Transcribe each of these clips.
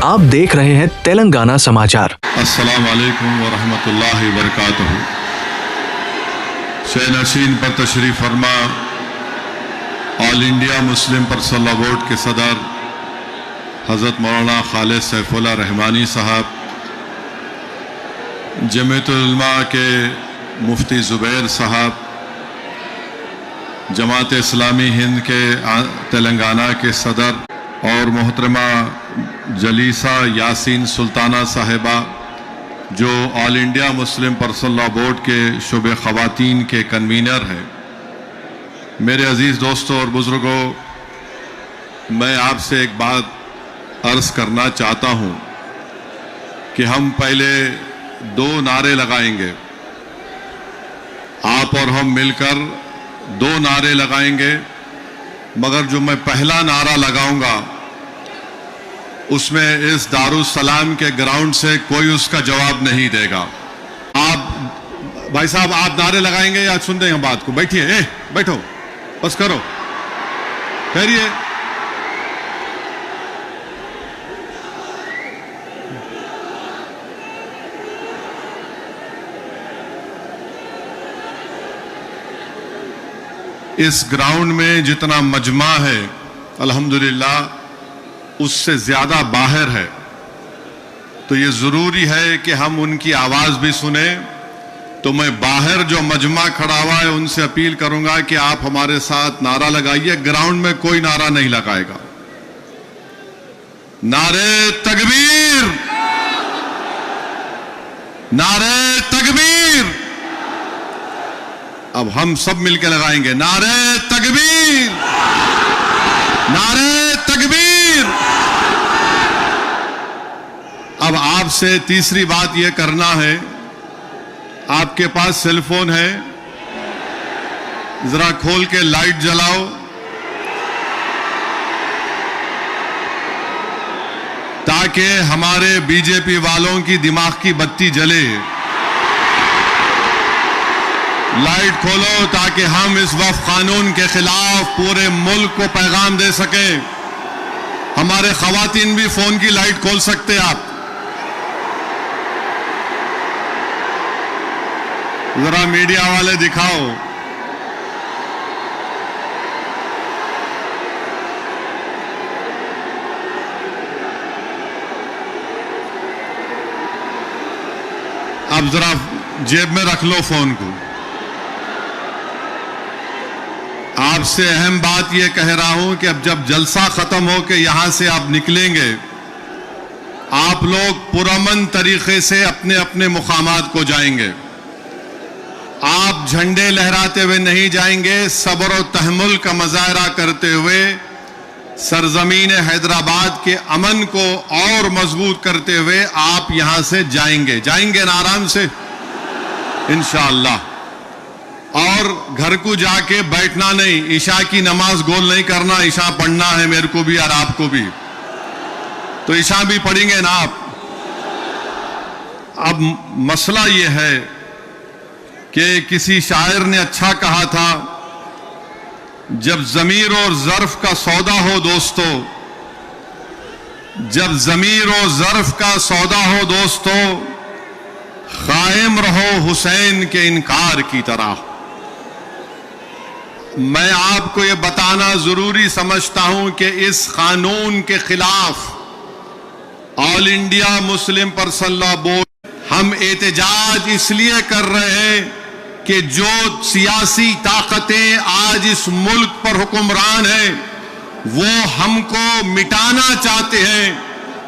आप देख रहे हैं तेलंगाना समाचार। अस्सलाम वालेकुम व रहमतुल्लाहि व बरकातहू। शे नशीन पर तशरीफ फरमा all India Muslim personal law board के सदर हज़रत मौलाना खालिद सैफुल्लाह रहमानी साहब, जमीयतुल उलमा के मुफ्ती ज़ुबैर साहब, जमात इस्लामी हिंद के तेलंगाना के सदर और मोहतरमा जलीसा यासीन सुल्ताना साहिबा जो all India Muslim personal law board के शुबे ख़वातीन के कन्वीनर हैं, मेरे अज़ीज़ दोस्तों और बुज़ुर्गों, मैं आपसे एक बात अर्ज़ करना चाहता हूँ कि हम पहले 2 नारे लगाएंगे, आप और हम मिलकर 2 नारे लगाएंगे, मगर जो मैं पहला नारा लगाऊंगा उसमें इस दारुस्सलाम के ग्राउंड से कोई उसका जवाब नहीं देगा। आप भाई साहब, आप नारे लगाएंगे या सुन देंगे बात को? बैठिए, बैठो, बस करो, ठहरिए। इस ग्राउंड में जितना मजमा है अल्हम्दुलिल्लाह उससे ज्यादा बाहर है, तो ये जरूरी है कि हम उनकी आवाज भी सुने। तो मैं बाहर जो मजमा खड़ा हुआ है उनसे अपील करूंगा कि आप हमारे साथ नारा लगाइए। ग्राउंड में कोई नारा नहीं लगाएगा। नारे तकबीर, नारे तकबीर। अब हम सब मिलकर लगाएंगे नारे तकबीर, नारे तकबीर। अब आपसे तीसरी बात यह करना है, आपके पास सेलफोन है, जरा खोल के लाइट जलाओ, ताकि हमारे बीजेपी वालों की दिमाग की बत्ती जले। लाइट खोलो ताकि हम इस वक्त कानून के खिलाफ पूरे मुल्क को पैगाम दे सकें। हमारे खवातीन भी फोन की लाइट खोल सकते हैं। आप जरा मीडिया वाले दिखाओ। अब जरा जेब में रख लो फोन को। आपसे अहम बात यह कह रहा हूं कि अब जब जलसा खत्म हो के यहां से आप निकलेंगे, आप लोग पुरअमन तरीके से अपने अपने मुकामात को जाएंगे। आप झंडे लहराते हुए नहीं जाएंगे, सब्र और तहम्मुल का मुजाहरा करते हुए सरजमीन हैदराबाद के अमन को और मजबूत करते हुए आप यहां से जाएंगे। जाएंगे ना आराम से इंशाअल्लाह। और घर को जाके बैठना नहीं, ईशा की नमाज गोल नहीं करना। ईशा पढ़ना है मेरे को भी और आपको भी, तो ईशा भी पढ़ेंगे ना आप। अब मसला यह है कि किसी शायर ने अच्छा कहा था, जब ज़मीर और ज़र्फ का सौदा हो दोस्तों, जब ज़मीर और ज़र्फ का सौदा हो दोस्तों, कायम रहो हुसैन के इनकार की तरह। मैं आपको यह बताना जरूरी समझता हूं कि इस कानून के खिलाफ all India Muslim personal law board हम एहतजाज इसलिए कर रहे हैं कि जो सियासी ताकतें आज इस मुल्क पर हुक्मरान हैं वो हमको मिटाना चाहते हैं,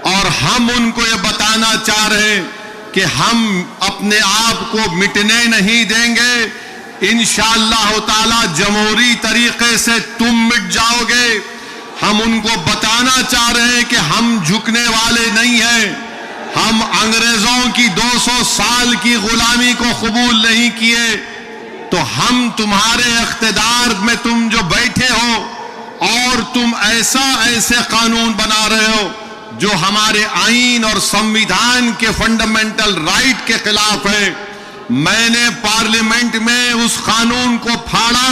और हम उनको ये बताना चाह रहे हैं कि हम अपने आप को मिटने नहीं देंगे। इंशाअल्लाह ताला जमहूरी तरीके से तुम मिट जाओगे। हम उनको बताना चाह रहे हैं कि हम झुकने वाले नहीं हैं। हम अंग्रेजों की 200 साल की गुलामी को कबूल नहीं किए, तो हम तुम्हारे इख्तिदार में तुम जो बैठे हो और तुम ऐसे कानून बना रहे हो जो हमारे आईन और संविधान के फंडामेंटल राइट के खिलाफ है। मैंने पार्लियामेंट में उस कानून को फाड़ा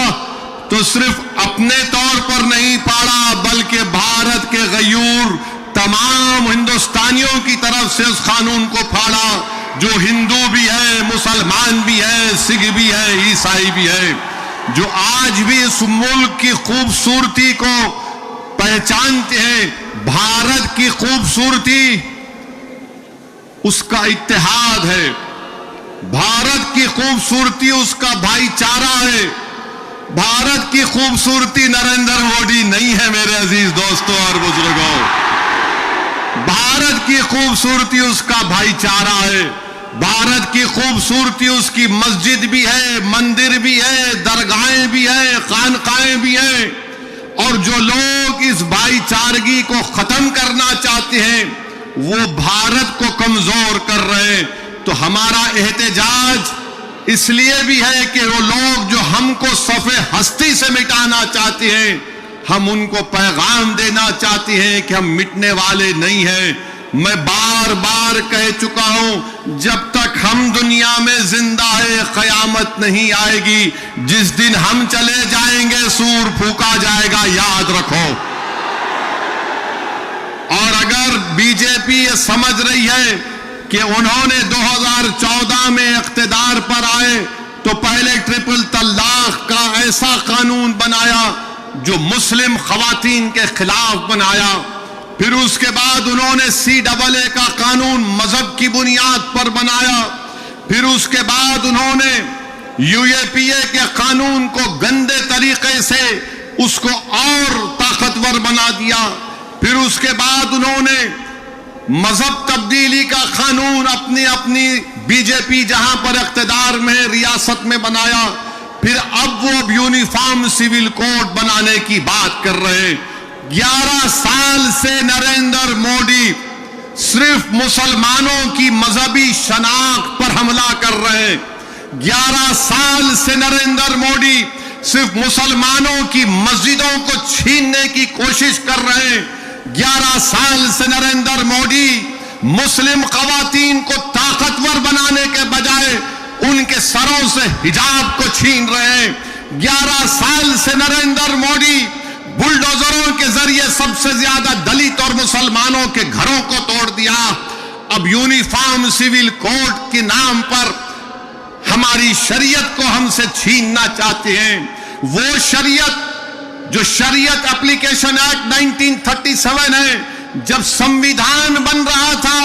तो सिर्फ अपने तौर पर नहीं फाड़ा, बल्कि भारत के गयूर तमाम हिंदुस्तानियों की तरफ से उस कानून को फाड़ा, जो हिंदू भी है, मुसलमान भी है, सिख भी है, ईसाई भी है, जो आज भी इस मुल्क की खूबसूरती को पहचानते हैं। भारत की खूबसूरती उसका इत्तेहाद है, भारत की खूबसूरती उसका भाईचारा है। भारत की खूबसूरती नरेंद्र मोदी नहीं है मेरे अजीज दोस्तों और बुजुर्गों, भारत की खूबसूरती उसका भाईचारा है। भारत की खूबसूरती उसकी मस्जिद भी है, मंदिर भी है, दरगाहें भी है, खानकाएं भी हैं। और जो लोग इस भाईचारगी को खत्म करना चाहते हैं वो भारत को कमजोर कर रहे हैं। तो हमारा एहतजाज इसलिए भी है कि वो लोग जो हमको सफ़े हस्ती से मिटाना चाहते हैं, हम उनको पैगाम देना चाहते हैं कि हम मिटने वाले नहीं हैं। मैं बार बार कह चुका हूं, जब तक हम दुनिया में जिंदा है कयामत नहीं आएगी। जिस दिन हम चले जाएंगे सूर फूका जाएगा, याद रखो। और अगर बीजेपी ये समझ रही है कि उन्होंने 2014 में इख्तिदार पर आए तो पहले ट्रिपल तलाक का ऐसा कानून बनाया जो मुस्लिम खवातीन के खिलाफ बनाया, फिर उसके बाद उन्होंने CAA का कानून मजहब की बुनियाद पर बनाया, फिर उसके बाद उन्होंने UAPA के कानून को गंदे तरीके से उसको और ताकतवर बना दिया, फिर उसके बाद उन्होंने मजहब तब्दीली का कानून अपनी बीजेपी जहां पर इख्तिदार में रियासत में बनाया, फिर अब वो यूनिफॉर्म सिविल कोड बनाने की बात कर रहे हैं। 11 साल से नरेंद्र मोदी सिर्फ मुसलमानों की मजहबी शनाख्त पर हमला कर रहे हैं। 11 साल से नरेंद्र मोदी सिर्फ मुसलमानों की मस्जिदों को छीनने की कोशिश कर रहे हैं। 11 साल से नरेंद्र मोदी मुस्लिम खवातीन को ताकतवर बनाने के बजाय उनके सरों से हिजाब को छीन रहे हैं। 11 साल से नरेंद्र मोदी बुलडोजरों के जरिए सबसे ज्यादा दलित और मुसलमानों के घरों को तोड़ दिया। अब यूनिफॉर्म सिविल कोड के नाम पर हमारी शरीयत को हमसे छीनना चाहते हैं। वो शरीयत जो शरीयत एप्लीकेशन एक्ट 1937 है, जब संविधान बन रहा था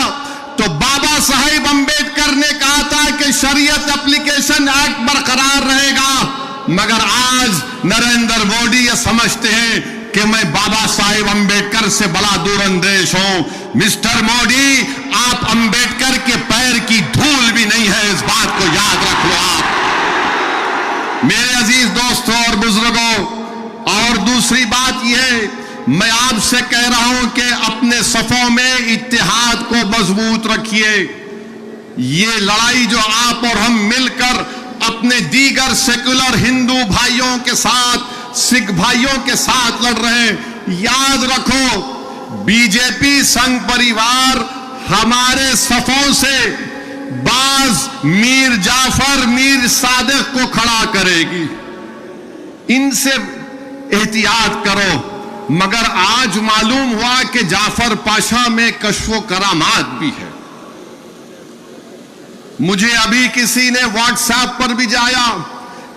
तो बाबा साहेब अंबेडकर ने कहा था कि शरीयत एप्लीकेशन एक्ट बरकरार रहेगा, मगर आज नरेंद्र मोदी ये समझते हैं कि मैं बाबा साहेब अंबेडकर से बड़ा दूरंदेश हूं। मिस्टर मोदी, आप अंबेडकर के पैर की धूल भी नहीं है, इस बात को याद रख लो आप मेरे अजीज दोस्तों और बुजुर्गों। और दूसरी बात यह, मैं आपसे कह रहा हूं कि अपने सफों में इत्तेहाद को मजबूत रखिए। ये लड़ाई जो आप और हम मिलकर अपने दीगर सेकुलर हिंदू भाइयों के साथ, सिख भाइयों के साथ लड़ रहे हैं, याद रखो बीजेपी संघ परिवार हमारे सफों से बाज मीर जाफर, मीर सादिक को खड़ा करेगी। इनसे एहतियात करो। मगर आज मालूम हुआ कि जाफर पाशा में कश्फो करामात भी है। मुझे अभी किसी ने व्हाट्सएप पर भी जाया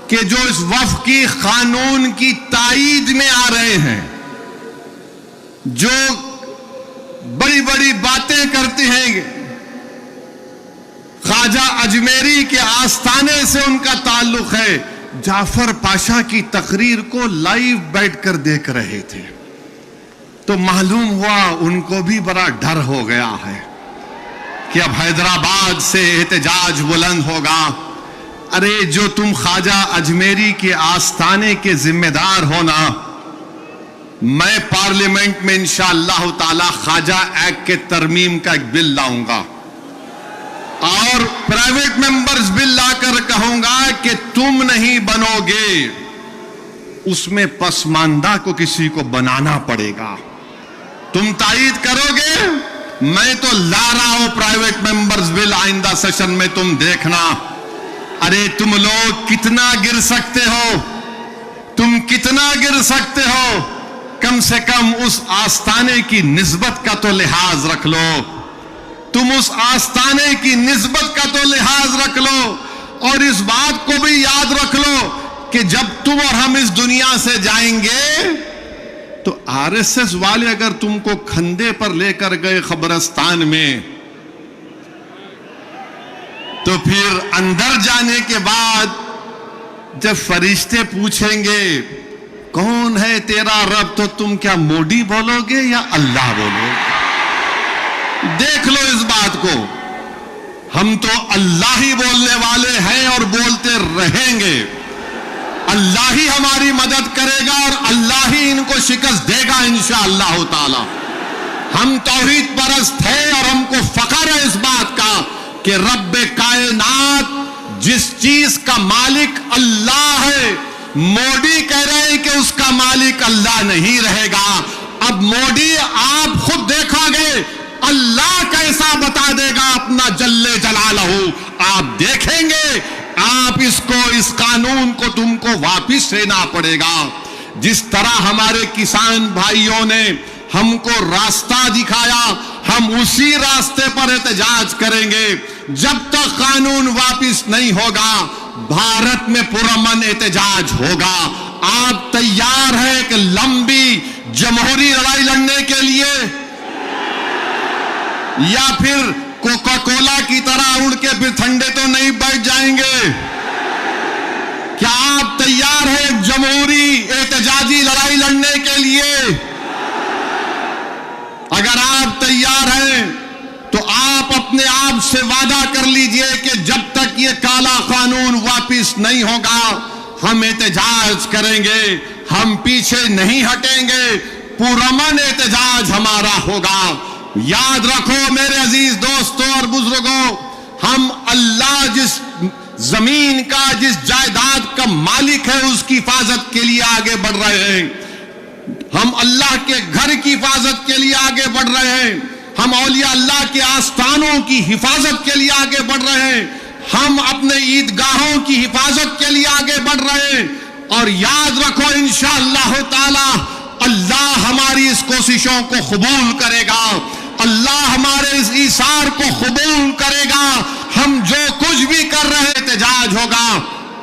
कि जो इस वफ़ की कानून की ताईद में आ रहे हैं, जो बड़ी बड़ी बातें करते हैं, ख्वाजा अजमेरी के आस्थाने से उनका ताल्लुक है, जाफर पाशा की तकरीर को लाइव बैठकर देख रहे थे, तो मालूम हुआ उनको भी बड़ा डर हो गया है कि अब हैदराबाद से एहतजाज बुलंद होगा। अरे जो तुम ख्वाजा अजमेरी के आस्थाने के जिम्मेदार हो ना, मैं पार्लियामेंट में इंशाअल्लाह ताला ख्वाजा एक्ट के तरमीम का एक बिल लाऊंगा और प्राइवेट मेंबर्स बिल लाकर कहूंगा कि तुम नहीं बनोगे, उसमें पसमानदा को किसी को बनाना पड़ेगा। तुम तायीद करोगे, मैं तो ला रहा हूं प्राइवेट मेंबर्स बिल आइंदा सेशन में, तुम देखना। अरे तुम लोग कितना गिर सकते हो, तुम कितना गिर सकते हो। कम से कम उस आस्ताने की निस्बत का तो लिहाज रख लो। तुम उस आस्ताने की निस्बत का तो लिहाज रख लो, और इस बात को भी याद रख लो कि जब तुम और हम इस दुनिया से जाएंगे तो आरएसएस वाले अगर तुमको खंधे पर लेकर गए कब्रिस्तान में, तो फिर अंदर जाने के बाद जब फरिश्ते पूछेंगे कौन है तेरा रब, तो तुम क्या मोदी बोलोगे या अल्लाह बोलोगे? देख लो इस बात को। हम तो अल्लाह ही बोलने वाले हैं और बोलते रहेंगे। अल्लाह ही हमारी मदद करेगा और अल्लाह ही इनको शिकस्त देगा इंशाअल्लाह ताला। हम तौहीद परस्त हैं और हमको फख्र है इस बात का कि रब्बे कायनात जिस चीज का मालिक अल्लाह है, मोदी कह रहे हैं कि उसका मालिक अल्लाह नहीं रहेगा। अब मोदी आप खुद देखोगे अल्लाह कैसा बता देगा अपना जल्ले जलालहू। आप देखेंगे, आप इस कानून को तुमको वापिस लेना पड़ेगा। जिस तरह हमारे किसान भाइयों ने हमको रास्ता दिखाया, हम उसी रास्ते पर एहतजाज करेंगे। जब तक कानून वापिस नहीं होगा, भारत में पुरअमन एहतजाज होगा। आप तैयार हैं कि लंबी जमहूरी लड़ाई लड़ने के लिए, या फिर कोका कोला की तरह उड़ के फिर ठंडे तो नहीं बैठ जाएंगे? क्या आप तैयार हैं जमहूरी एहतजाजी लड़ाई लड़ने के लिए? अगर आप तैयार हैं तो आप अपने आप से वादा कर लीजिए कि जब तक ये काला कानून वापिस नहीं होगा, हम एहतजाज करेंगे, हम पीछे नहीं हटेंगे, पुरअमन एहतजाज हमारा होगा। याद रखो मेरे अजीज दोस्तों और बुजुर्गों, हम अल्लाह जिस जमीन का, जिस जायदाद का मालिक है, उसकी हिफाजत के लिए आगे बढ़ रहे हैं। हम अल्लाह के घर की हिफाजत के लिए आगे बढ़ रहे हैं। हम औलिया अल्लाह के आस्थानों की हिफाजत के लिए आगे बढ़ रहे हैं। हम अपने ईदगाहों की हिफाजत के लिए आगे बढ़ रहे हैं। और याद रखो इंशाअल्लाह ताला अल्लाह हमारी इस कोशिशों को कबूल करेगा। अल्लाह हमारे इस ईसार को कबूल करेगा। हम जो कुछ भी कर रहे एहतजाज होगा,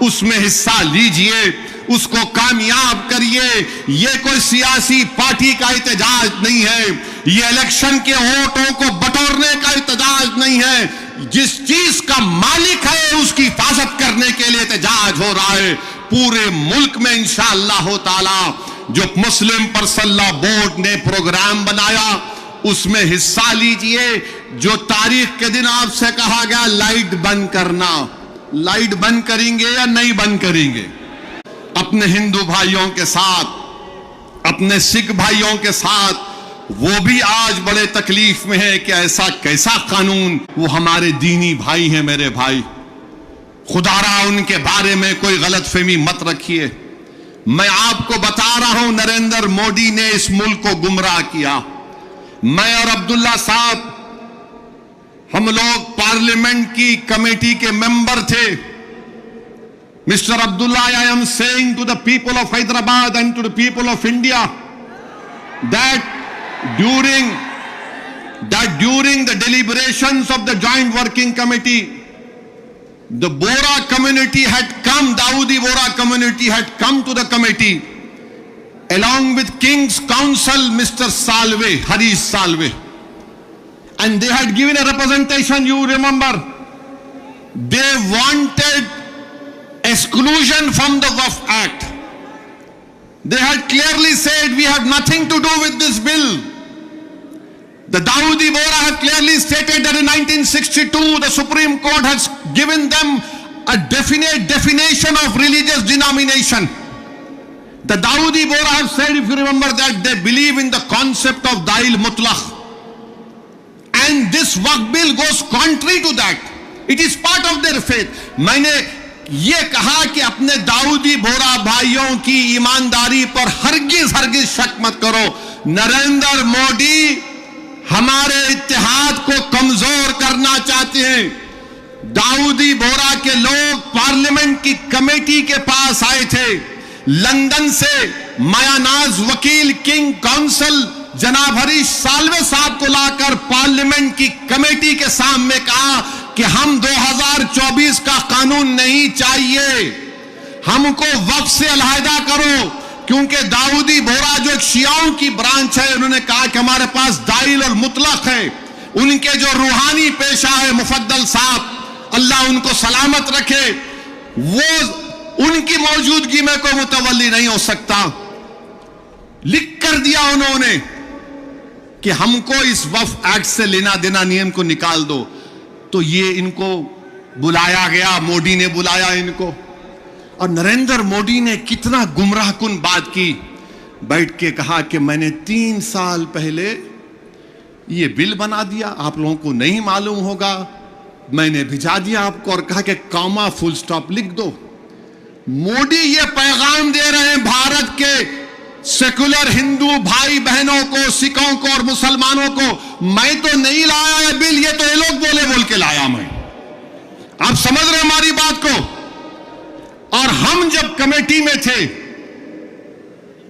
उसमें हिस्सा लीजिए, उसको कामयाब करिए। ये कोई सियासी पार्टी का एहतजाज नहीं है, ये इलेक्शन के वोटों को बटोरने का एहतजाज नहीं है। जिस चीज का मालिक है उसकी हिफाजत करने के लिए एहतजाज हो रहा है। पूरे मुल्क में इंशाअल्लाह ताला जो मुस्लिम पर्सनल बोर्ड ने प्रोग्राम बनाया, उसमें हिस्सा लीजिए। जो तारीख के दिन आपसे कहा गया लाइट बंद करना, लाइट बंद करेंगे या नहीं बंद करेंगे? अपने हिंदू भाइयों के साथ, अपने सिख भाइयों के साथ, वो भी आज बड़े तकलीफ में है कि ऐसा कैसा कानून। वो हमारे दीनी भाई हैं मेरे भाई, खुदारा उनके बारे में कोई गलतफहमी मत रखिए। मैं आपको बता रहा हूं, नरेंद्र मोदी ने इस मुल्क को गुमराह किया। मैं और अब्दुल्ला साहब, हम लोग पार्लियामेंट की कमेटी के मेंबर थे। Mr. Abdullah, I am saying to the people of Hyderabad and to the people of India that during the deliberations of the Joint Working Committee, the Bora community had come, Dawoodi Bora community had come to the committee along with King's Counsel, Mr. Salve, Harish Salve, and they had given a representation. You remember, they wanted exclusion from the Waqf Act. They had clearly said we have nothing to do with this bill. The Dawoodi Bora have clearly stated that in 1962 the Supreme Court has given them a definite definition of religious denomination. The Dawoodi Bora have said, if you remember, that they believe in the concept of Dail Mutlaq. And this Waqf bill goes contrary to that. It is part of their faith. मैंने ये कहा कि अपने दाऊदी बोरा भाइयों की ईमानदारी पर हरगिज शक मत करो। नरेंद्र मोदी हमारे इत्तेहाद को कमजोर करना चाहते हैं। दाऊदी बोरा के लोग पार्लियामेंट की कमेटी के पास आए थे, लंदन से मायानाज वकील किंग काउंसिल जनाब हरीश साल्वे साहब को लाकर पार्लियामेंट की कमेटी के सामने कहा कि हम 2024 का कानून नहीं चाहिए, हमको वक्फ से अलहदा करो, क्योंकि दाऊदी बोहरा जो एक शियाओं की ब्रांच है, उन्होंने कहा कि हमारे पास दाइल और मुतलक है। उनके जो रूहानी पेशा है मुफद्दल साहब, अल्लाह उनको सलामत रखे, वो उनकी मौजूदगी में कोई मुतवल्ली नहीं हो सकता। लिख कर दिया उन्होंने कि हमको इस वक्फ एक्ट से लेना देना नियम को निकाल दो। तो ये इनको बुलाया गया, मोदी ने बुलाया इनको, और नरेंद्र मोदी ने कितना गुमराहकुन बात की, बैठ के कहा कि मैंने 3 साल पहले ये बिल बना दिया, आप लोगों को नहीं मालूम होगा, मैंने भिजा दिया आपको और कहा कि कॉमा फुल स्टॉप लिख दो। मोदी ये पैगाम दे रहे हैं भारत के सेकुलर हिंदू भाई बहनों को, सिखों को और मुसलमानों को, मैं तो नहीं लाया है बिल, ये तो ये लोग बोल के लाया मैं। आप समझ रहे हमारी बात को? और हम जब कमेटी में थे,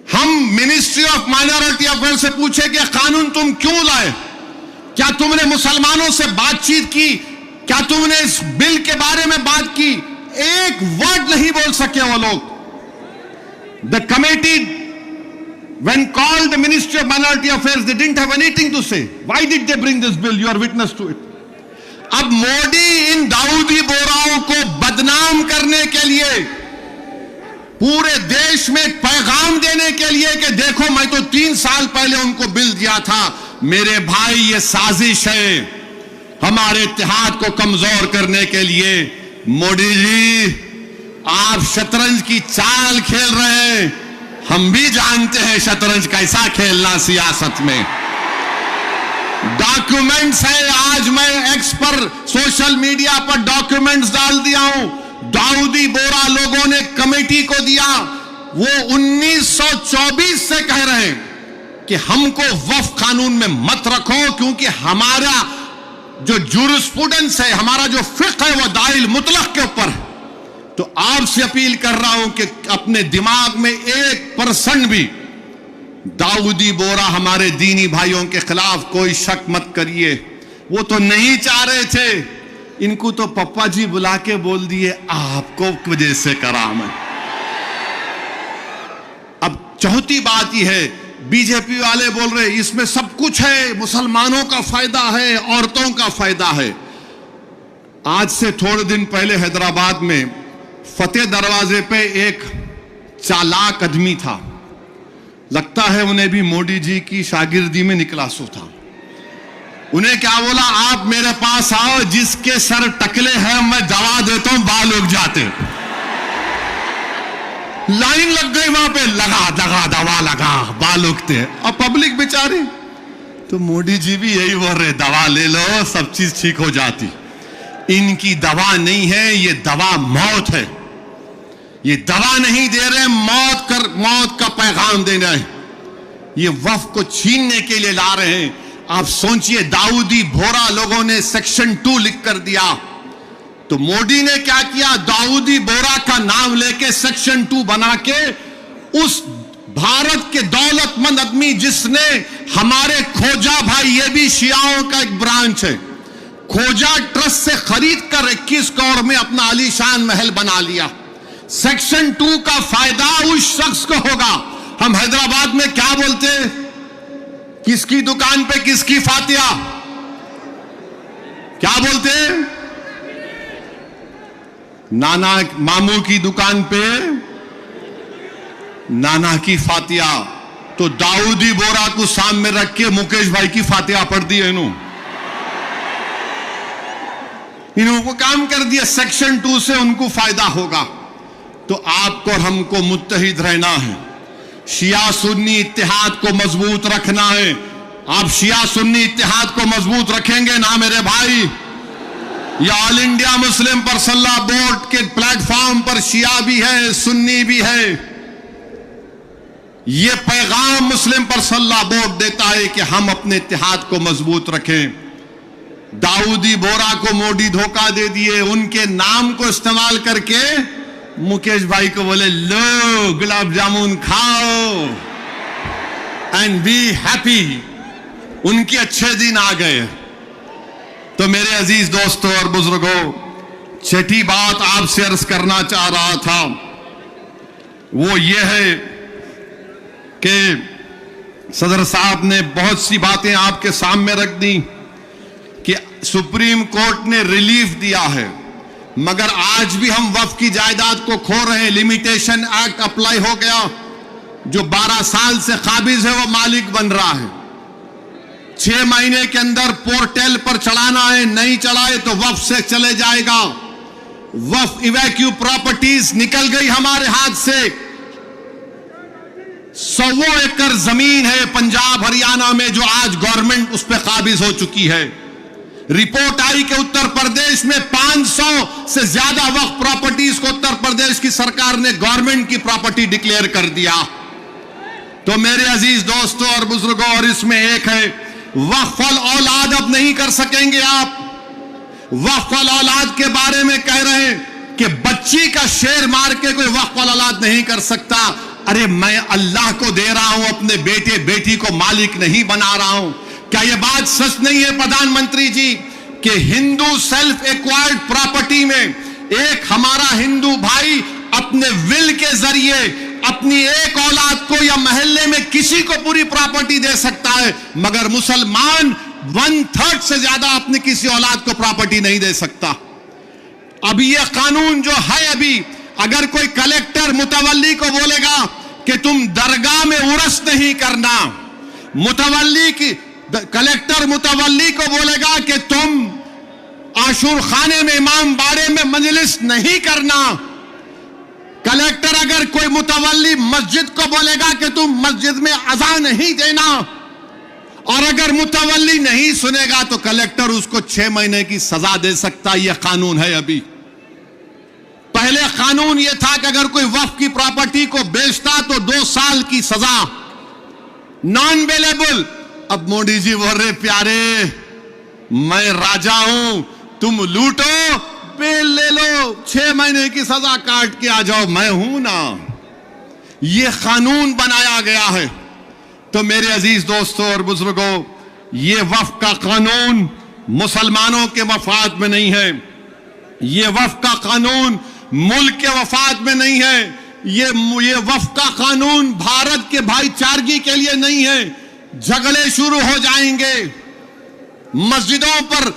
हम मिनिस्ट्री ऑफ माइनॉरिटी अफेयर से पूछे कि कानून तुम क्यों लाए, क्या तुमने मुसलमानों से बातचीत की, क्या तुमने इस बिल के बारे में बात की? एक वर्ड नहीं बोल सके वो लोग। The committee when called the Ministry of Minority Affairs, they didn't have anything to say. Why did they bring this bill? You are witness to it. अब मोदी इन दाऊदी बोराओं को बदनाम करने के लिए, पूरे देश में एक पैगाम देने के लिए कि देखो मैं तो 3 साल पहले उनको बिल दिया था, मेरे भाई ये साजिश है हमारे इत्तेहाद को कमजोर करने के लिए। मोदी जी आप शतरंज की चाल खेल रहे हैं, हम भी जानते हैं शतरंज कैसा खेलना सियासत में। डॉक्यूमेंट्स है, आज मैं एक्स पर सोशल मीडिया पर डॉक्यूमेंट्स डाल दिया हूं, दाऊदी बोरा लोगों ने कमेटी को दिया, वो 1924 से कह रहे हैं कि हमको वक्फ कानून में मत रखो, क्योंकि हमारा जो जूरिस्प्रूडेंस है, हमारा जो फिक्र है, वो दाइल मुतलक के ऊपर है। तो आपसे अपील कर रहा हूं कि अपने दिमाग में 1% भी दाऊदी बोरा हमारे दीनी भाइयों के खिलाफ कोई शक मत करिए। वो तो नहीं चाह रहे थे, इनको तो पप्पा जी बुला के बोल दिए आपको वजह से करा मैं। अब चौथी बात यह है, बीजेपी वाले बोल रहे इसमें सब कुछ है, मुसलमानों का फायदा है, औरतों का फायदा है। आज से थोड़े दिन पहले हैदराबाद में फतेह दरवाजे पे एक चालाक आदमी था, लगता है उन्हें भी मोदी जी की शागिर्दी में निकला सो था। उन्हें क्या बोला, आप मेरे पास आओ, जिसके सर टकले हैं मैं दवा देता हूं, बाल उग जाते। लाइन लग गई वहां पे, लगा दवा लगा, बाल उगते। और पब्लिक बेचारी, तो मोदी जी भी यही बोल रहे, दवा ले लो सब चीज ठीक हो जाती। इनकी दवा नहीं है, ये दवा मौत है। ये दवा नहीं दे रहे, मौत का पैगाम दे रहे हैं। ये वक्फ को छीनने के लिए ला रहे हैं। आप सोचिए, दाऊदी बोरा लोगों ने सेक्शन 2 लिख कर दिया, तो मोदी ने क्या किया, दाऊदी बोरा का नाम लेके सेक्शन 2 बना के उस भारत के दौलतमंद आदमी जिसने हमारे खोजा भाई, ये भी शियाओं का एक ब्रांच है, खोजा ट्रस्ट से खरीद कर 21 करोड़ में अपना आलीशान महल बना लिया। सेक्शन 2 का फायदा उस शख्स को होगा। हम हैदराबाद में क्या बोलते हैं, किसकी दुकान पे किसकी फातिया, क्या बोलते हैं, नाना मामू की दुकान पे नाना की फातिया। तो दाऊदी बोरा को सामने रख के मुकेश भाई की फातिया पढ़ दी है इन्होंने काम कर दिया। सेक्शन 2 से उनको फायदा होगा। तो आपको और हमको मुत्तहिद रहना है, शिया सुन्नी इत्तेहाद को मजबूत रखना है। आप शिया सुन्नी इत्तेहाद को मजबूत रखेंगे ना मेरे भाई, या all India Muslim personal law board के प्लेटफॉर्म पर शिया भी है, सुन्नी भी है। यह पैगाम मुस्लिम पर्सनल लॉ बोर्ड देता है कि हम अपने इत्तेहाद को मजबूत रखें। दाऊदी बोरा को मोदी धोखा दे दिए, उनके नाम को इस्तेमाल करके मुकेश भाई को बोले लो गुलाब जामुन खाओ, एंड बी हैप्पी। उनके अच्छे दिन आ गए। तो मेरे अजीज दोस्तों और बुजुर्गों, छठी बात आपसे अर्ज करना चाह रहा था वो ये है कि सदर साहब ने बहुत सी बातें आपके सामने रख दी कि सुप्रीम कोर्ट ने रिलीफ दिया है, मगर आज भी हम वक्फ की जायदाद को खो रहे हैं। लिमिटेशन एक्ट अप्लाई हो गया, जो 12 साल से काबिज है वो मालिक बन रहा है। 6 महीने के अंदर पोर्टल पर चढ़ाना है, नहीं चढ़ाए तो वक्फ से चले जाएगा। वक्फ इवैक्यू प्रॉपर्टीज निकल गई हमारे हाथ से। 100 एकड़ जमीन है पंजाब हरियाणा में जो आज गवर्नमेंट उस पर काबिज हो चुकी है। रिपोर्ट आई कि उत्तर प्रदेश में 500 से ज्यादा वक्फ प्रॉपर्टीज को उत्तर प्रदेश की सरकार ने गवर्नमेंट की प्रॉपर्टी डिक्लेयर कर दिया। तो मेरे अजीज दोस्तों और बुजुर्गों, और इसमें एक है वक्फ अल औलाद अब नहीं कर सकेंगे आप। वक्फ अल औलाद के बारे में कह रहे हैं कि बच्ची का शेर मार के कोई वक्फ अल औलाद नहीं कर सकता। अरे मैं अल्लाह को दे रहा हूं, अपने बेटे बेटी को मालिक नहीं बना रहा हूं। क्या यह बात सच नहीं है प्रधानमंत्री जी कि हिंदू सेल्फ एक्वायर्ड प्रॉपर्टी में एक हमारा हिंदू भाई अपने विल के जरिए अपनी एक औलाद को या मोहल्ले में किसी को पूरी प्रॉपर्टी दे सकता है, मगर मुसलमान 1/3 से ज्यादा अपनी किसी औलाद को प्रॉपर्टी नहीं दे सकता। अभी यह कानून जो है, अभी अगर कोई कलेक्टर मुतवल्ली को बोलेगा कि तुम दरगाह में उर्स नहीं करना, कलेक्टर मुतवल्ली को बोलेगा कि तुम आशूर खाने में इमाम बाड़े में मजलिस नहीं करना, कलेक्टर अगर कोई मुतवल्ली मस्जिद को बोलेगा कि तुम मस्जिद में अज़ान नहीं देना, और अगर मुतवल्ली नहीं सुनेगा तो कलेक्टर उसको 6 महीने की सजा दे सकता। यह कानून है। अभी पहले कानून यह था कि अगर कोई वक्फ की प्रॉपर्टी को बेचता तो 2 साल की सजा, नॉन बेलेबल। अब मोदी जी बोल रहे प्यारे मैं राजा हूं, तुम लूटो बेल ले लो, 6 महीने की सजा काट के आ जाओ, मैं हूं ना। यह कानून बनाया गया है। तो मेरे अजीज दोस्तों और बुजुर्गों, यह वक्फ का कानून मुसलमानों के मफाद में नहीं है। यह वक्फ का कानून मुल्क के वफाद में नहीं है। यह वक्फ का कानून भारत के भाईचारगी के लिए नहीं है। झगड़े शुरू हो जाएंगे। मस्जिदों पर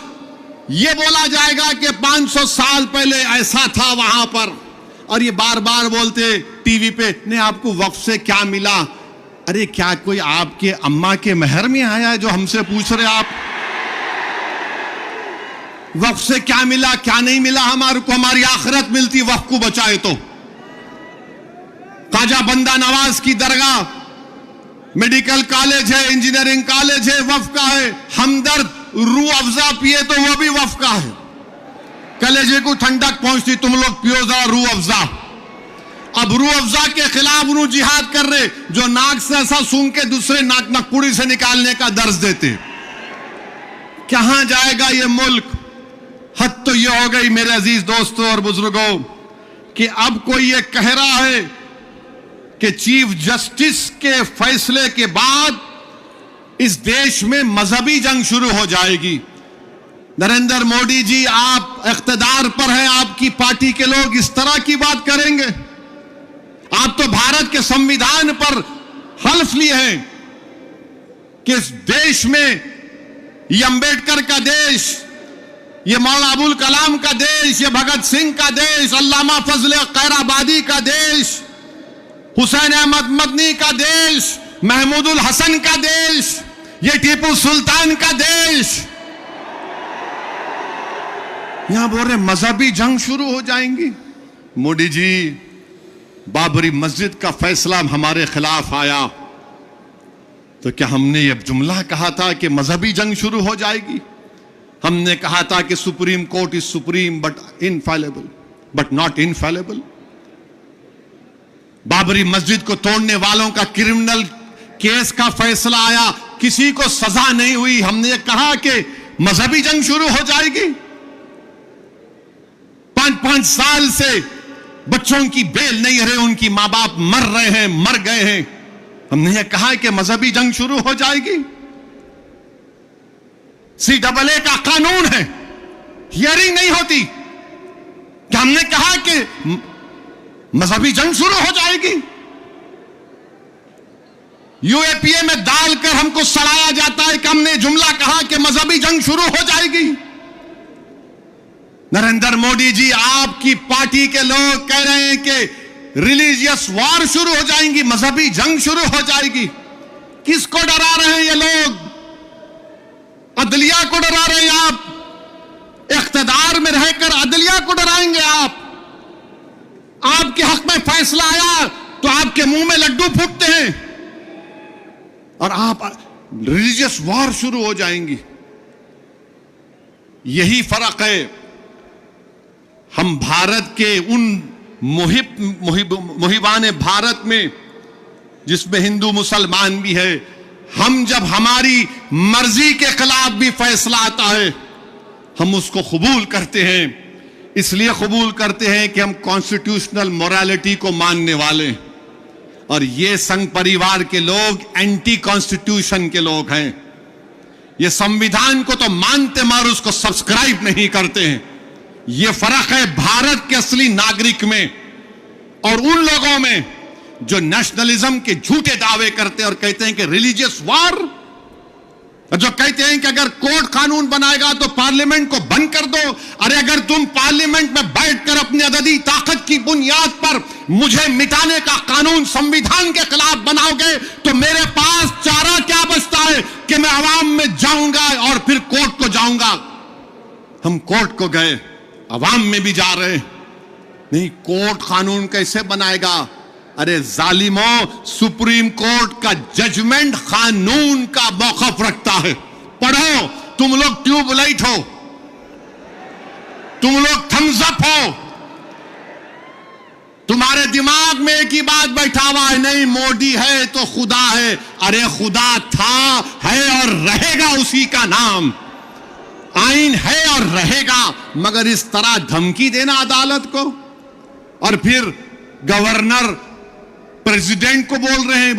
यह बोला जाएगा कि 500 साल पहले ऐसा था वहां पर, और ये बार बार बोलते टीवी पे, नहीं आपको वक्फ से क्या मिला। अरे क्या कोई आपके अम्मा के महर में आया है जो हमसे पूछ रहे आप वक्फ से क्या मिला क्या नहीं मिला। हमारे को हमारी आखिरत मिलती वक्फ को बचाए तो। ख्वाजा बंदा नवाज की दरगाह मेडिकल कॉलेज है, इंजीनियरिंग कॉलेज है, वक्फ का है। हमदर्द रूह अफजा पिए तो वो भी वक्फ का है। कलेजे को ठंडक पहुंचती, तुम लोग पियो जरा रूह अफजा। अब रूह अफजा के खिलाफ उन्होंने जिहाद कर रहे जो नाक से ऐसा सूंघ के दूसरे नाक नकपुड़ी से निकालने का दर्ज देते। कहां जाएगा ये मुल्क। हद तो ये हो गई मेरे अजीज दोस्तों और बुजुर्गों कि अब कोई ये कह रहा है कि चीफ जस्टिस के फैसले के बाद इस देश में मजहबी जंग शुरू हो जाएगी। नरेंद्र मोदी जी, आप इख्तिदार पर हैं, आपकी पार्टी के लोग इस तरह की बात करेंगे। आप तो भारत के संविधान पर हल्फ लिए हैं कि इस देश में ये अंबेडकर का देश, ये मौलाना अबुल कलाम का देश, ये भगत सिंह का देश, अल्लामा फजल खैराबादी का देश, हुसैन अहमद मदनी का देश, महमूदुल हसन का देश, ये टीपू सुल्तान का देश। यहां बोल रहे मजहबी जंग शुरू हो जाएंगी। मोदी जी, बाबरी मस्जिद का फैसला हमारे खिलाफ आया तो क्या हमने ये जुमला कहा था कि मजहबी जंग शुरू हो जाएगी? हमने कहा था कि supreme court is supreme but infallible, but not infallible. Babri मस्जिद को तोड़ने वालों का क्रिमिनल केस का फैसला आया, किसी को सजा नहीं हुई। हमने कहा कि मजहबी जंग शुरू हो जाएगी। 5-5 साल से बच्चों की बेल नहीं रहे, उनकी मां बाप मर रहे हैं, मर गए हैं। हमने ये कहा कि मजहबी जंग शुरू हो जाएगी। CAA का कानून है, हियरिंग नहीं होती। क्या हमने कहा कि मजहबी जंग शुरू हो जाएगी? UAPA में डालकर हमको सड़ाया जाता है कि हमने जुमला कहा कि मजहबी जंग शुरू हो जाएगी। नरेंद्र मोदी जी, आपकी पार्टी के लोग कह रहे हैं कि रिलीजियस वॉर शुरू हो जाएंगी, मजहबी जंग शुरू हो जाएगी। किसको डरा रहे हैं ये लोग? अदलिया को डरा रहे हैं आप। इख्तिदार में रहकर अदलिया को डराएंगे आप। आपके हक में फैसला आया तो आपके मुंह में लड्डू फूटते हैं और आप रिलीजियस वॉर शुरू हो जाएंगी। यही फर्क है। हम भारत के उन मुहिबान भारत में जिसमें हिंदू मुसलमान भी है, हम जब हमारी मर्जी के खिलाफ भी फैसला आता है हम उसको कबूल करते हैं। इसलिए कबूल करते हैं कि हम कॉन्स्टिट्यूशनल मोरालिटी को मानने वाले हैं। और ये संघ परिवार के लोग एंटी कॉन्स्टिट्यूशन के लोग हैं। ये संविधान को तो मानते मगर उसको सब्सक्राइब नहीं करते हैं। ये फर्क है भारत के असली नागरिक में और उन लोगों में जो नेशनलिज्म के झूठे दावे करते हैं और कहते हैं कि रिलीजियस वॉर, जो कहते हैं कि अगर कोर्ट कानून बनाएगा तो पार्लियामेंट को बंद कर दो। अरे अगर तुम पार्लियामेंट में बैठकर अपनी अददी ताकत की बुनियाद पर मुझे मिटाने का कानून संविधान के खिलाफ बनाओगे तो मेरे पास चारा क्या बचता है कि मैं अवाम में जाऊंगा और फिर कोर्ट को जाऊंगा। हम कोर्ट को गए, अवाम में भी जा रहे नहीं। कोर्ट कानून कैसे बनाएगा? अरे जालिमों, सुप्रीम कोर्ट का जजमेंट कानून का मौकफ रखता है। पढ़ो, तुम लोग ट्यूबलाइट हो, तुम लोग थम्स अप हो। तुम्हारे दिमाग में एक ही बात बैठा हुआ है, नहीं मोदी है तो खुदा है। अरे खुदा था, है और रहेगा उसी का नाम। आइन है और रहेगा, मगर इस तरह धमकी देना अदालत को और फिर गवर्नर प्रेसिडेंट को बोल रहे हैं,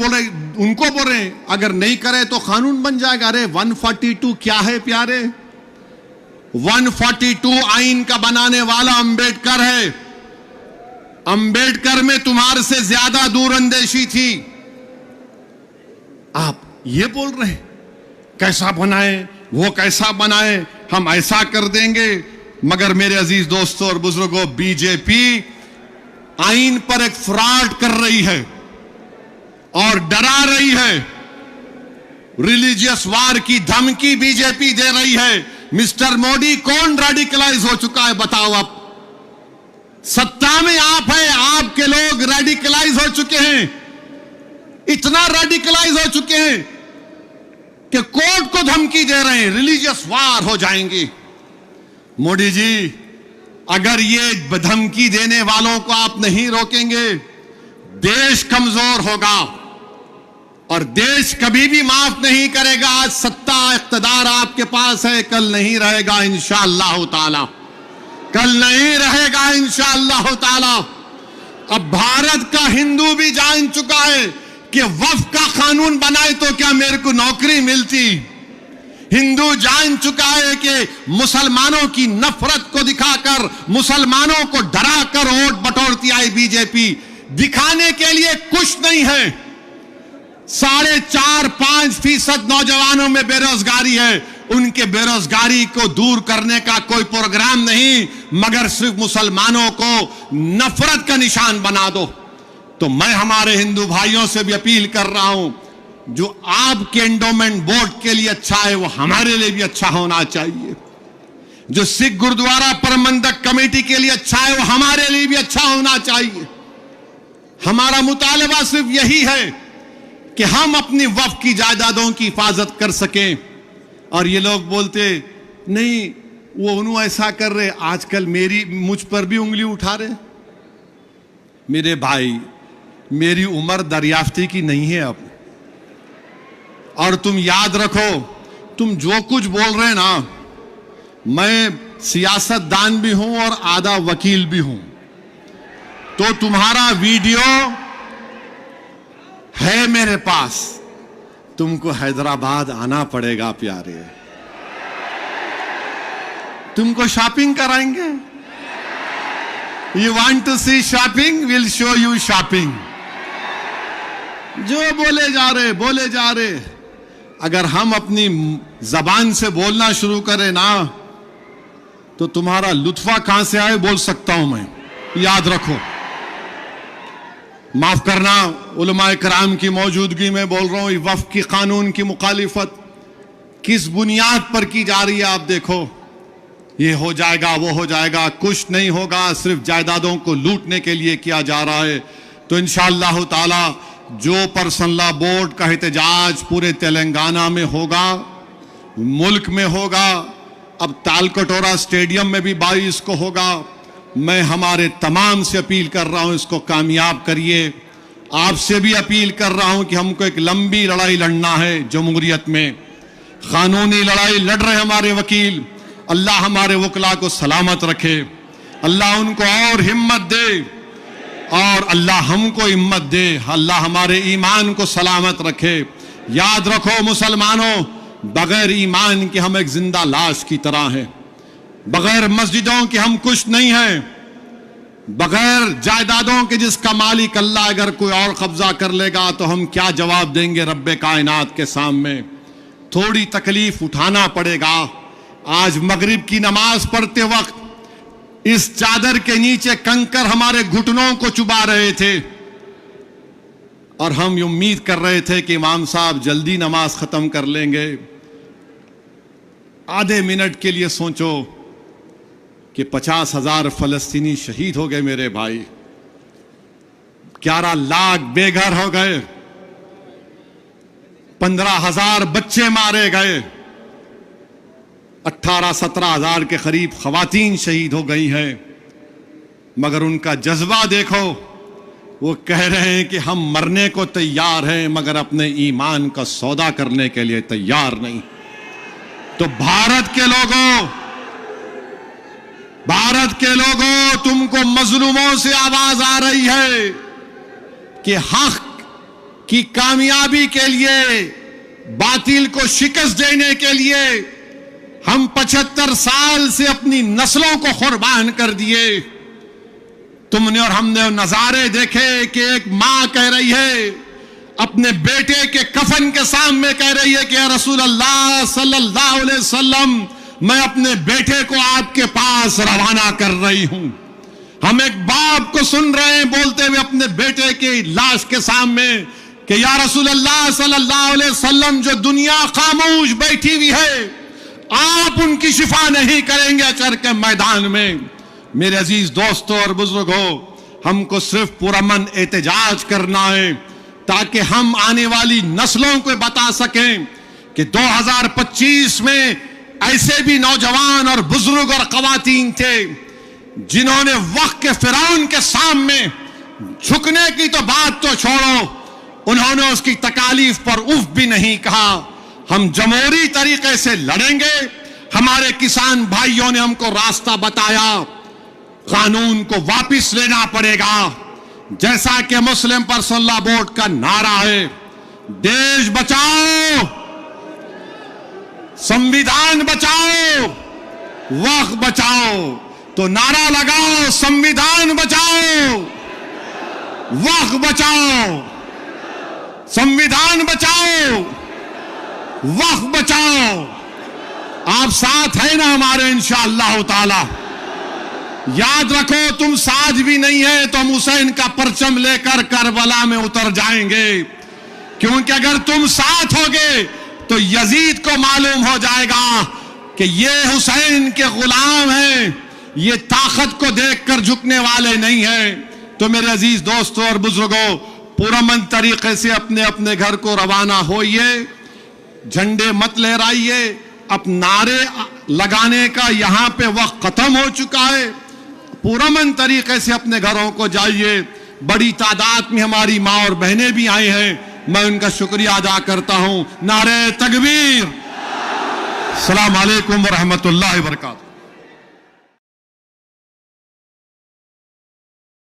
उनको बोल रहे हैं अगर नहीं करे तो कानून बन जाएगा। अरे 142 क्या है प्यारे? 142 आइन का बनाने वाला अंबेडकर है। अंबेडकर में तुम्हारे से ज्यादा दूरअंदेशी थी। आप ये बोल रहे हैं कैसा बनाए, वो कैसा बनाए, हम ऐसा कर देंगे। मगर मेरे अजीज दोस्तों और बुजुर्गों, बीजेपी आइन पर एक फ्रॉड कर रही है और डरा रही है। रिलीजियस वार की धमकी बीजेपी दे रही है। मिस्टर मोदी, कौन रेडिकलाइज हो चुका है बताओ? आप सत्ता में आप हैं, आपके लोग रेडिकलाइज हो चुके हैं। इतना रेडिकलाइज हो चुके हैं कि कोर्ट को धमकी दे रहे हैं, रिलीजियस वार हो जाएंगी। मोदी जी, अगर ये धमकी देने वालों को आप नहीं रोकेंगे, देश कमजोर होगा और देश कभी भी माफ नहीं करेगा। आज सत्ता इख्तिदार आपके पास है, कल नहीं रहेगा इंशाअल्लाह ताला, कल नहीं रहेगा इंशाअल्लाह ताला। अब भारत का हिंदू भी जान चुका है कि वक्फ का कानून बनाए तो क्या मेरे को नौकरी मिलती। हिंदू जान चुका है कि मुसलमानों की नफरत को दिखाकर, मुसलमानों को डराकर वोट बटोरती आई बीजेपी। दिखाने के लिए कुछ नहीं है। 4.5-5% नौजवानों में बेरोजगारी है। उनके बेरोजगारी को दूर करने का कोई प्रोग्राम नहीं, मगर सिर्फ मुसलमानों को नफरत का निशान बना दो। तो मैं हमारे हिंदू भाइयों से भी अपील कर रहा हूं, जो आपके एंडोमेंट बोर्ड के लिए अच्छा है वो हमारे लिए भी अच्छा होना चाहिए। जो सिख गुरुद्वारा प्रबंधक कमेटी के लिए अच्छा है वो हमारे लिए भी अच्छा होना चाहिए। हमारा मुतालबा सिर्फ यही है कि हम अपनी वक्फ की जायदादों की हिफाजत कर सकें। और ये लोग बोलते नहीं, वो उन्होंने ऐसा कर रहे, आजकल मुझ पर भी उंगली उठा रहे। मेरे भाई, मेरी उम्र दरियाफ्ती की नहीं है अब। और तुम याद रखो, तुम जो कुछ बोल रहे हैं ना, मैं सियासतदान भी हूं और आधा वकील भी हूं। तो तुम्हारा वीडियो है मेरे पास, तुमको हैदराबाद आना पड़ेगा प्यारे। तुमको शॉपिंग कराएंगे। You want to see shopping, will show you shopping. जो बोले जा रहे, अगर हम अपनी जबान से बोलना शुरू करें ना, तो तुम्हारा लुत्फा कहां से आए बोल सकता हूं मैं, याद रखो। माफ करना, उलमाए कराम की मौजूदगी में बोल रहा हूं। वक्फ की कानून की मुखालिफत किस बुनियाद पर की जा रही है आप देखो। ये हो जाएगा, वो हो जाएगा, कुछ नहीं होगा, सिर्फ जायदादों को लूटने के लिए किया जा रहा है। तो इंशाअल्लाह ताला जो पर्सनल लॉ बोर्ड का एहतजाज पूरे तेलंगाना में होगा, मुल्क में होगा, अब तालकटोरा स्टेडियम में भी 22 को होगा। मैं हमारे तमाम से अपील कर रहा हूं, इसको कामयाब करिए। आपसे भी अपील कर रहा हूं कि हमको एक लंबी लड़ाई लड़ना है जमहूरियत में। कानूनी लड़ाई लड़ रहे हमारे वकील, अल्लाह हमारे वकला को सलामत रखे, अल्लाह उनको और हिम्मत दे, और अल्लाह हमको हिम्मत दे, अल्लाह हमारे ईमान को सलामत रखे। याद रखो मुसलमानों, बगैर ईमान के हम एक जिंदा लाश की तरह हैं, बगैर मस्जिदों के हम कुछ नहीं हैं, बगैर जायदादों के जिसका मालिक अल्लाह अगर कोई और कब्जा कर लेगा तो हम क्या जवाब देंगे रब्बे कायनात के सामने। थोड़ी तकलीफ उठाना पड़ेगा। आज मगरिब की नमाज पढ़ते वक्त इस चादर के नीचे कंकर हमारे घुटनों को चुबा रहे थे, और हम उम्मीद कर रहे थे कि इमाम साहब जल्दी नमाज खत्म कर लेंगे। आधे मिनट के लिए सोचो कि 50,000 फलस्तीनी शहीद हो गए मेरे भाई, 11 लाख बेघर हो गए, 15,000 बच्चे मारे गए, 18-17 हजार के करीब खवातीन शहीद हो गई हैं। मगर उनका जज्बा देखो, वो कह रहे हैं कि हम मरने को तैयार हैं मगर अपने ईमान का सौदा करने के लिए तैयार नहीं। तो भारत के लोगों, तुमको मजलूमों से आवाज आ रही है कि हक की कामयाबी के लिए, बातिल को शिकस्त देने के लिए हम 75 साल से अपनी नस्लों को कुर्बान कर दिए। तुमने और हमने नजारे देखे कि एक मां कह रही है अपने बेटे के कफन के सामने, कह रही है कि या रसूल अल्लाह सल्लल्लाहु अलैहि वसल्लम, मैं अपने बेटे को आपके पास रवाना कर रही हूं। हम एक बाप को सुन रहे हैं बोलते हुए अपने बेटे की लाश के सामने कि या रसूल अल्लाह सल्लल्लाहु अलैहि वसल्लम, जो दुनिया खामोश बैठी हुई है, आप उनकी शिफा नहीं करेंगे अचर के मैदान में। मेरे अजीज दोस्तों और बुजुर्गों, हमको सिर्फ पुरअमन एहतजाज करना है ताकि हम आने वाली नस्लों को बता सकें कि 2025 में ऐसे भी नौजवान और बुजुर्ग और खवातीन थे जिन्होंने वक्त के फिरौन के सामने झुकने की तो बात तो छोड़ो, उन्होंने उसकी तकालीफ पर उफ भी नहीं कहा। हम जमहूरी तरीके से लड़ेंगे। हमारे किसान भाइयों ने हमको रास्ता बताया, कानून को वापस लेना पड़ेगा। जैसा कि मुस्लिम पर्सनल लॉ बोर्ड का नारा है, देश बचाओ, संविधान बचाओ, वक्त बचाओ। तो नारा लगाओ, संविधान बचाओ, वक्त बचाओ, संविधान बचाओ, वक्त बचाओ। आप साथ है ना हमारे इंशाअल्लाह ताला। याद रखो, तुम साथ भी नहीं है तो हम हुसैन का परचम लेकर करबला में उतर जाएंगे, क्योंकि अगर तुम साथ होगे तो यजीद को मालूम हो जाएगा कि ये हुसैन के गुलाम हैं, ये ताकत को देखकर झुकने वाले नहीं हैं। तो मेरे अजीज दोस्तों और बुजुर्गों, पुरअमन तरीके से अपने अपने घर को रवाना होइए, झंडे मत लहराइए। अब नारे लगाने का यहाँ पे वक्त खत्म हो चुका है। पुरअमन तरीके से अपने घरों को जाइए। बड़ी तादाद में हमारी माँ और बहनें भी आई हैं, मैं उनका शुक्रिया अदा करता हूँ। नारे तकबीर, अस्सलाम वालेकुम व रहमतुल्लाहि व बरकातहू।